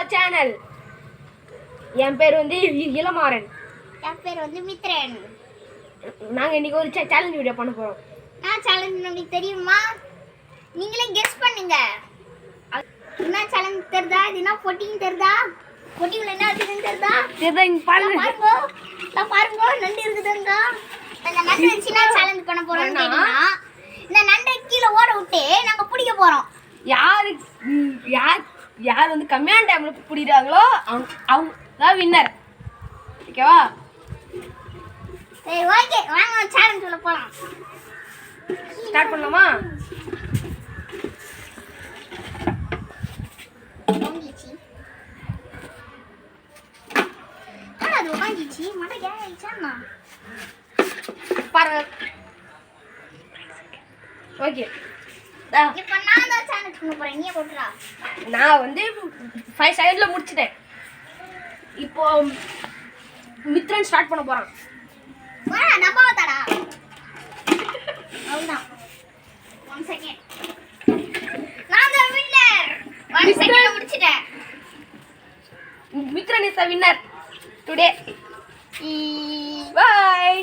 Our channel. என் பேர் வந்து இளமாறன். என் பேர் வந்து மித்ரன். நாங்க இன்னைக்கு ஒரு சேலஞ்ச் வீடியோ பண்ண போறோம். நான் சேலஞ்ச் உங்களுக்கு தெரியுமா? நீங்களே கெஸ் பண்ணுங்க. என்ன சேலஞ்ச் தெரியுதா? இது என்ன பொட்டிங் தெரியுதா? பொட்டிக்குள்ள என்ன இருக்குன்னு தெரியுதா? தெரியுதா? இங்க பாருங்க. பாருங்க நண்டு இருக்குதுங்க. இந்த நண்டு வச்சு என்ன சேலஞ்ச் பண்ண போறோம்னா இந்த நண்டை கீழே ஓட விட்டு நாங்க பிடிக்க போறோம். யார் வந்து கம்மியான டைம்ல பிடிக்கிறாங்களோ அவங்க தான் வின்னர். ஓகேவா? சரி ஓகே, வாங்க சேலஞ்ச் உள்ள போலாம். ஸ்டார்ட் பண்ணலாமா? அது உட்காந்துச்சு மழை கேட்கா பாருங்க. ஓகே, இப்போ நான் தான் சேலஞ்ச் பண்ண போறேன். நீயே போட்டுறா. நான் வந்து 5 செகண்ட்ல முடிச்சிட்டேன். இப்போ மித்ரன் ஸ்டார்ட் பண்ண போறான். வா டப்பாவை தடா. அவ்வளவுதான். 1 செகண்ட். நான் தான் வின்னர். 1 செகண்ட்ல முடிச்சிட்டேன். Mithran is the winner today. Bye.